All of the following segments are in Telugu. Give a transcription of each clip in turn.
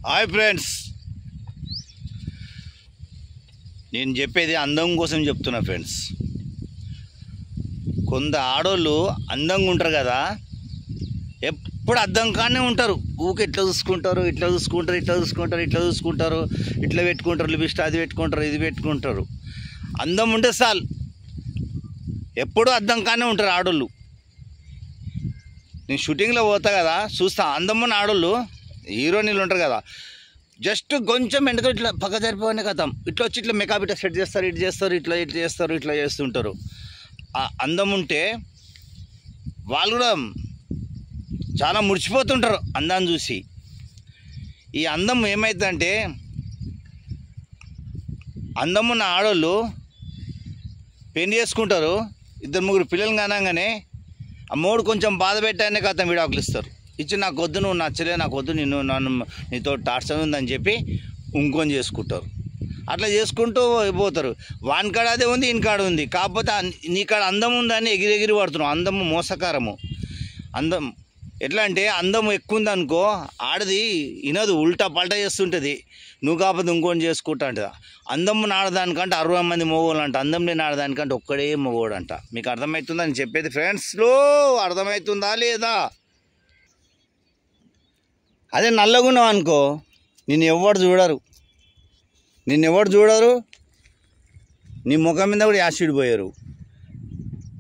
హాయ్ ఫ్రెండ్స్, నేను చెప్పేది అందం కోసం చెప్తున్నా ఫ్రెండ్స్. కొంత ఆడోళ్ళు అందంగా ఉంటారు కదా, ఎప్పుడు అద్దం కానే ఉంటారు. ఊకి ఇట్లా చూసుకుంటారు, ఇట్లా చూసుకుంటారు, ఇట్లా చూసుకుంటారు, ఇట్లా చూసుకుంటారు, ఇట్లా పెట్టుకుంటారు, లిప్స్టిక్ అది పెట్టుకుంటారు, ఇది పెట్టుకుంటారు. అందం ఉంటే చాలు, ఎప్పుడు అద్దం కానే ఉంటారు ఆడోళ్ళు. నేను షూటింగ్లో పోతా కదా, చూస్తా అందమున్న ఆడోళ్ళు హీరోయిన్లు ఉంటారు కదా, జస్ట్ కొంచెం వెంటనే ఇట్లా పక్క జరిపోనే కథం ఇట్లా వచ్చి ఇట్లా మేకప్ ఇట్లా సెట్ చేస్తారు, ఇటు చేస్తారు, ఇట్లా ఇట్లా చేస్తారు, ఇట్లా చేస్తుంటారు. అందం ఉంటే వాళ్ళు కూడా చాలా మురిసిపోతుంటారు అందాన్ని చూసి. ఈ అందం ఏమవుతుందంటే, అందమున్న ఆడోళ్ళు పెళ్లి చేసుకుంటారు, ఇద్దరు ముగ్గురు పిల్లలు కానగానే ఆ మూడు కొంచెం బాధ పెట్టానే కథం విడాకులు ఇస్తారు. ఇచ్చి నాకు వద్దు, నువ్వు నచ్చలే, నాకు వద్దు, నన్ను నీతో టార్చర్ ఉందని చెప్పి ఇంకొని చేసుకుంటారు. అట్లా చేసుకుంటూ పోతారు. వాని కాడ అదే ఉంది, ఈయన కాడ ఉంది. కాకపోతే నీ కాడ అందం ఉందని ఎగిరెగిరి పడుతున్నావు. అందము మోసకారము. అందం ఎట్లా అంటే, అందం ఎక్కువ ఉందనుకో ఆడది వినదు, ఉల్టా పల్టా చేస్తుంటుంది. నువ్వు కాకపోతే ఇంకొని చేసుకుంటా అంట. అందము ఆడదానికంటే 60 మంది మొగోళ్ళు అంట, అందం లేని ఆడదానికంటే ఒక్కడే మొగోడు అంట. మీకు అర్థమవుతుందా అని చెప్పేది ఫ్రెండ్స్లో? అర్థమవుతుందా లేదా? అదే నల్లగున్నావు అనుకో, నిన్ను ఎవరు చూడరు, నీ ముఖం మీద కూడా యాసిడ్ పోయారు.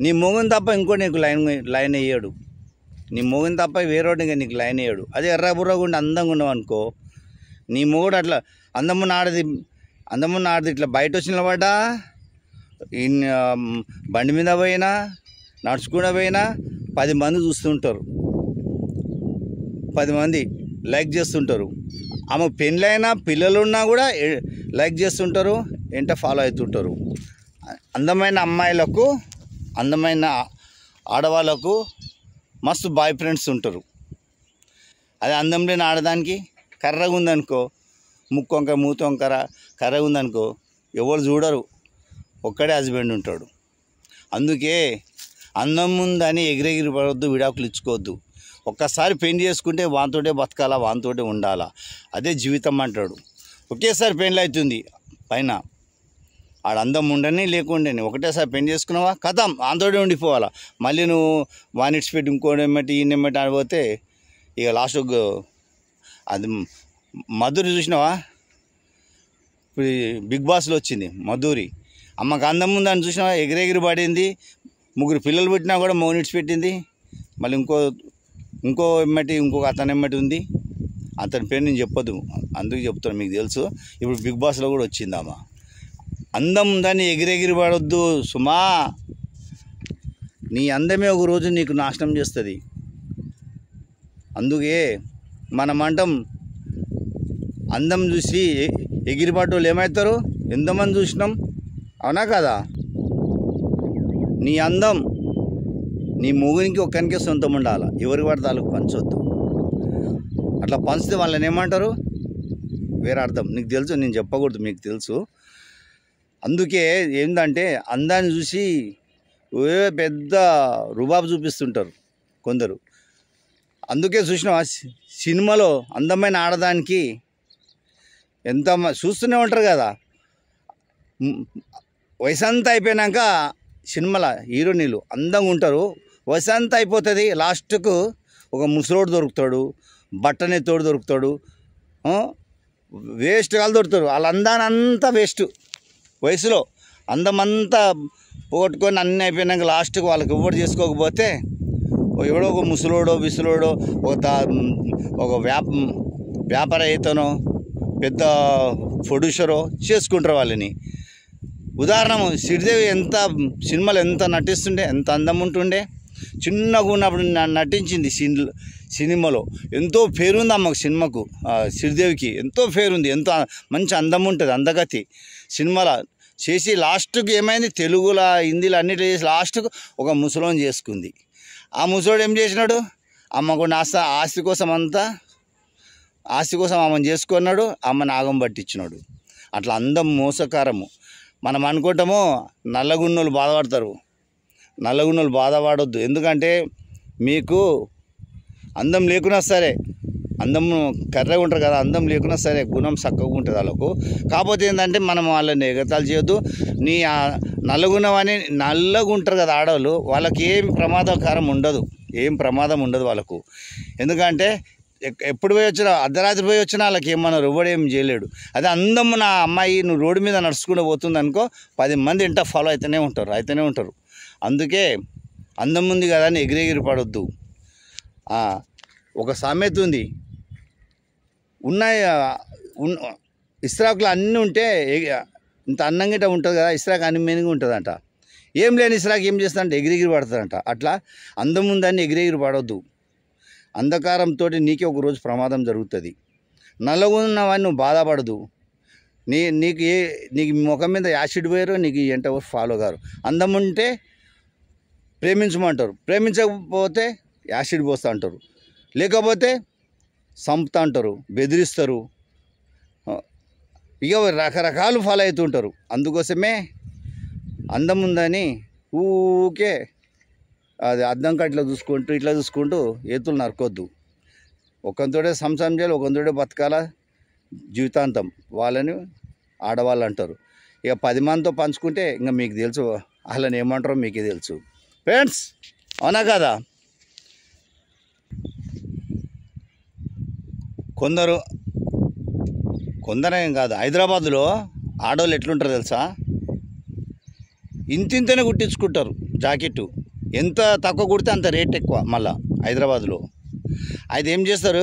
నీ మొగం తప్ప ఇంకో నీకు లైన్ వేయడు. నీ మొగం తప్ప వేరేవాడికి నీకు లైన్ వేయడు. అదే ఎర్రబుర్రగా ఉండి అందంగా ఉన్నావు అనుకో, నీ మొగుడు అట్లా అందమున్న ఆడది ఇట్లా బయట వచ్చి నిలబడ్డా, బండి మీద పోయినా, నడుచుకుంటూ పోయినా 10 మంది చూస్తుంటారు, 10 మంది లైక్ చేస్తుంటారు. ఆమె పెళ్ళైనా పిల్లలున్నా కూడా లైక్ చేస్తుంటారు, ఏంట ఫాలో అవుతుంటారు. అందమైన అమ్మాయిలకు, అందమైన ఆడవాళ్ళకు మస్తు బాయ్ ఫ్రెండ్స్ ఉంటారు. అదే అందం లేని ఆడదానికి కర్రగా ఉందనుకో, ముక్కు వంకర మూతి వంకర కర్రగా ఉందనుకో, ఎవరు చూడరు, ఒక్కడే హస్బెండ్ ఉంటాడు. అందుకే అందం ఉందని ఎగిరెగిరి పడవద్దు, విడాకులు ఇచ్చుకోవద్దు. ఒక్కసారి పెళ్లి చేసుకుంటే వానితోటే బతకాలా, వానితోటే ఉండాలా, అదే జీవితం అంటాడు. ఒకేసారి పెళ్ళి అవుతుంది పైన, ఆడ అందం ఉండని లేకుండాని ఒకటేసారి పెళ్లి చేసుకున్నావా కథం వానితోటే ఉండిపోవాలా. మళ్ళీ నువ్వు వానిట్స్ పెట్టి ఇంకోటి ఈయనెమ్మటి ఆడిపోతే ఇక లాస్ట్ అది మధురి చూసినావా? ఇప్పుడు బిగ్ బాస్లో వచ్చింది మధురి. అమ్మకు అందం ఉందని చూసినావా? ఎగిరెగిరి పడింది, 3 పిల్లలు పుట్టినా కూడా మౌనిట్స్ పెట్టింది. మళ్ళీ ఇంకో అతని ఎమ్మటి ఉంది. అతని పేరు నేను చెప్పొద్దు, అందుకు చెప్తాను, మీకు తెలుసు. ఇప్పుడు బిగ్ బాస్లో కూడా వచ్చింది అమ్మ. అందం ఉందని ఎగిరెగిరి పడొద్దు సుమా. నీ అందమే ఒక రోజు నీకు నాశనం చేస్తుంది. అందుకే మనం అంటాం, అందం చూసి ఎగిరిపడ్డోళ్ళు ఏమవుతారు? ఎంతమంది చూసినాం, అవునా కదా? నీ అందం నీ మొగునికి ఒక్కనికే సొంతం ఉండాలి, ఎవరి పడితే వాళ్ళకి పంచొద్దు. అట్లా పంచితే వాళ్ళని ఏమంటారు? వేరే అర్థం. నీకు తెలుసు, నేను చెప్పకూడదు, మీకు తెలుసు. అందుకే ఏంటంటే, అందాన్ని చూసి పెద్ద రుబాబు చూపిస్తుంటారు కొందరు. అందుకే చూసినా సినిమాలో అందమైన ఆడదానికి ఎంత చూస్తూనే ఉంటారు కదా. వయసంతా అయిపోయినాక సినిమాల హీరోయిన్లు అందంగా ఉంటారు. వయసంతా అయిపోతుంది, లాస్ట్కు ఒక ముసలోడు దొరుకుతాడు, బట్టనెత్తోడు దొరుకుతాడు, వేస్ట్ వాళ్ళు దొరుకుతారు. వాళ్ళ అందాన్ని అంతా వేస్ట్. వయసులో అందమంతా పోగొట్టుకొని అన్నీ అయిపోయినాక లాస్ట్కు వాళ్ళకి ఎవరు చేసుకోకపోతే ఎవడో ఒక ముసలోడో విసులోడో ఒక వ్యాపారవేత్తనో పెద్ద ప్రొడ్యూసరో చేసుకుంటారు వాళ్ళని. ఉదాహరణ, శ్రీదేవి సినిమాలు ఎంత నటిస్తుండే, ఎంత అందం ఉంటుండే. చిన్నగా ఉన్నప్పుడు నటించింది సినిమాలో. ఎంతో పేరుంది అమ్మకు, సినిమాకు, శ్రీదేవికి ఎంతో పేరుంది, ఎంతో మంచి అందం ఉంటుంది, అందగతి. సినిమాలో చేసి లాస్ట్కి ఏమైంది, తెలుగులో హిందీలో అన్నిట్లో చేసి లాస్ట్కు ఒక ముసలోని చేసుకుంది. ఆ ముసలోడు ఏం చేసినాడు? అమ్మకు ఆస్తి కోసం ఆమెను చేసుకున్నాడు, అమ్మని ఆగం పట్టించినాడు. అట్లా అందం మోసకారము. మనం అనుకుంటామో నల్లగున్నోళ్ళు బాధపడతారు. నల్లగున్నోళ్ళు బాధపడొద్దు. ఎందుకంటే మీకు అందం లేకున్నా సరే, అందము కర్రగా ఉంటారు కదా, అందం లేకున్నా సరే గుణం చక్కగా ఉంటుంది వాళ్ళకు. కాకపోతే ఏంటంటే మనం వాళ్ళని ఎగతాళి చేయొద్దు. నీ నల్లగా ఉంటారు కదా ఆడవాళ్ళు, వాళ్ళకి ఏం ప్రమాదకరం ఉండదు, ఏం ప్రమాదం ఉండదు వాళ్ళకు. ఎందుకంటే ఎప్పుడు పోయి వచ్చినా, అర్ధరాత్రి పోయి వచ్చినా వాళ్ళకి ఏమన్నారు, ఎవడేం చేయలేడు. అదే అందము నా అమ్మాయి నువ్వు రోడ్డు మీద నడుచుకుంటూ పోతుంది అనుకో, 10 మంది ఇంట ఫాలో అయితేనే ఉంటారు. అందుకే అందం ఉంది కదా అని ఎగిరెగిరి పడొద్దు. ఒక సామెత ఉంది, ఇస్రాకులు అన్నీ ఉంటే ఇంత అన్నంగిట ఉంటుంది కదా, ఇస్రాక్ అన్ని మెనుగా ఉంటుందంట. ఏం లేని ఇస్రాక్ ఏం చేస్తాడంటే ఎగిరెగిరి పడుతుందంట. అట్లా అందం ఉందని ఎగిరెగిరి పడొద్దు. అంధకారంతో నీకే ఒకరోజు ప్రమాదం జరుగుతుంది. నల్లగున్నవని నువ్వు బాధపడదు. నీకు ముఖం మీద యాసిడ్ పోయారు, నీకు ఎంట ఫాలో గారు. అందం ఉంటే ప్రేమించమంటారు, ప్రేమించకపోతే యాసిడ్ పోస్తా అంటారు, లేకపోతే చంపుతా అంటారు, బెదిరిస్తారు. ఇక రకరకాలు ఫాలో అవుతుంటారు. అందుకోసమే అందం ఉందని ఊకే అది అద్దం ఇట్లా చూసుకుంటూ ఏతులు నరకొద్దు. ఒకరితోటే సంసారం చేయాలి, ఒకరితోటే బతకాల జీవితాంతం. వాళ్ళని ఆడవాళ్ళు అంటారు. ఇక 10 మందితో పంచుకుంటే ఇంకా మీకు తెలుసు వాళ్ళని ఏమంటారో మీకే తెలుసు. ఫ్రెండ్స్, అవునా కదా? కొందరేం కాదు, హైదరాబాద్లో ఆడవాళ్ళు ఎట్లుంటారు తెలుసా? ఇంతింతనే కుట్టించుకుంటారు జాకెట్టు. ఎంత తక్కువ కుడితే అంత రేట్ ఎక్కువ. మళ్ళీ హైదరాబాద్లో అయితే ఏం చేస్తారు,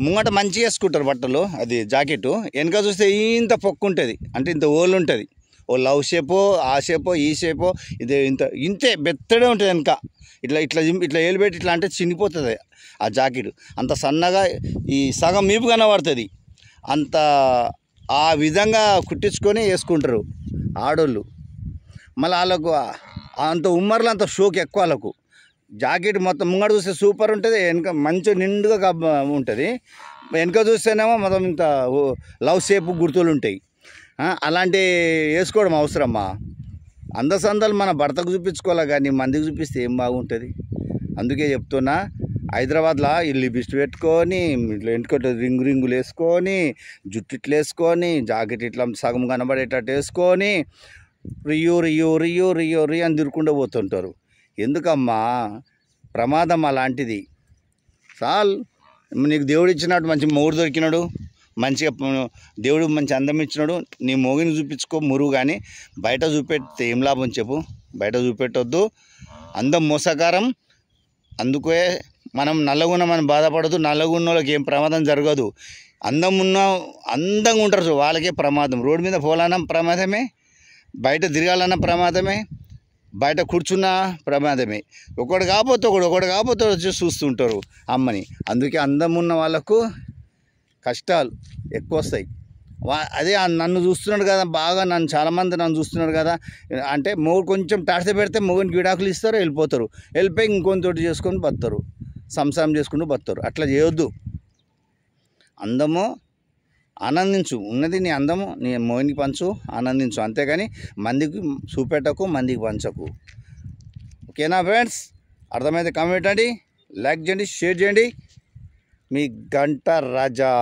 ముంగట మంచిగా వేసుకుంటారు బట్టలు, అది జాకెట్టు. వెనక చూస్తే ఇంత పొక్కు ఉంటుంది, అంటే ఇంత ఓళ్ళు ఉంటుంది. ఓ లవ్ షేపో, ఆ షేపో, ఈ షేపో, ఇంతే బెత్తడే ఉంటుంది వెనక. ఇట్లా ఏలు పెట్టి ఇట్లా అంటే చినిగిపోతుంది ఆ జాకెట్. అంత సన్నగా ఈ సగం మీపు కనబడుతుంది. అంత ఆ విధంగా కుట్టించుకొని వేసుకుంటారు ఆడోళ్ళు. మళ్ళీ వాళ్ళకు అంత ఉమ్మర్లు అంత షోక్ ఎక్కువ వాళ్ళకు. జాకెట్ మొత్తం ముంగడ చూస్తే సూపర్ ఉంటుంది, వెనక మంచి నిండుగా ఉంటుంది. వెనక చూస్తేనేమో మొత్తం ఇంత లవ్ షేప్ గుర్తులు ఉంటాయి. అలాంటి వేసుకోవడం అవసరమా? అందసందాలు మన భర్తకు చూపించుకోవాలి, కానీ మందికి చూపిస్తే ఏం బాగుంటుంది. అందుకే చెప్తున్నా, హైదరాబాద్లో ఈ లిప్స్టిక్ పెట్టుకొని, ఇట్లా వెంటుకట్లు రింగులు వేసుకొని, జుట్టు ఇట్లా వేసుకొని, జాకెట్ ఇట్లా సగం కనబడేటట్టు వేసుకొని రియో అని తిరుక్కుంటూ పోతుంటారు. ఎందుకమ్మా? ప్రమాదం అలాంటిది. నీకు దేవుడు ఇచ్చినట్టు మంచి మొగుడు దొరికినాడు, మంచిగా దేవుడు మంచి అందం ఇచ్చినాడు, నీ మొగిని చూపించుకో మురుగు. కానీ బయట చూపెడితే ఏం లాభం చెప్పు? బయట చూపెట్టొద్దు. అందం మోసకారం. అందుకే మనం నల్లగున్నామని బాధపడదు. నల్లగున్న వాళ్ళకి ఏం ప్రమాదం జరగదు. అందంగా ఉంటారు వాళ్ళకే ప్రమాదం. రోడ్డు మీద పోవాలన్నా ప్రమాదమే, బయట తిరగాలన్నా ప్రమాదమే, బయట కూర్చున్నా ప్రమాదమే. ఒకడు కాకపోతే వచ్చి చూస్తుంటారు అమ్మని. అందుకే అందం ఉన్న వాళ్ళకు కష్టాలు ఎక్కువ వస్తాయి. అదే నన్ను చూస్తున్నాడు కదా, బాగా చాలామంది నన్ను చూస్తున్నారు కదా అంటే మొగుడు కొంచెం టార్చ పెడితే మొగుడికి విడాకులు ఇస్తారు, వెళ్ళిపోయి ఇంకొంతోటి చేసుకొని బతారు, సంసారం చేసుకుంటూ బతారు. అట్లా చేయొద్దు. అందము ఆనందించు, ఉన్నది నీ అందము, నీ మొగునికి పంచు, ఆనందించు. అంతేగాని మందికి చూపెట్టకు, మందికి పంచకు. ఓకేనా ఫ్రెండ్స్? అర్థమైతే కామెంట్ అండి, లైక్ చేయండి, షేర్ చేయండి. మీ గంట రాజా.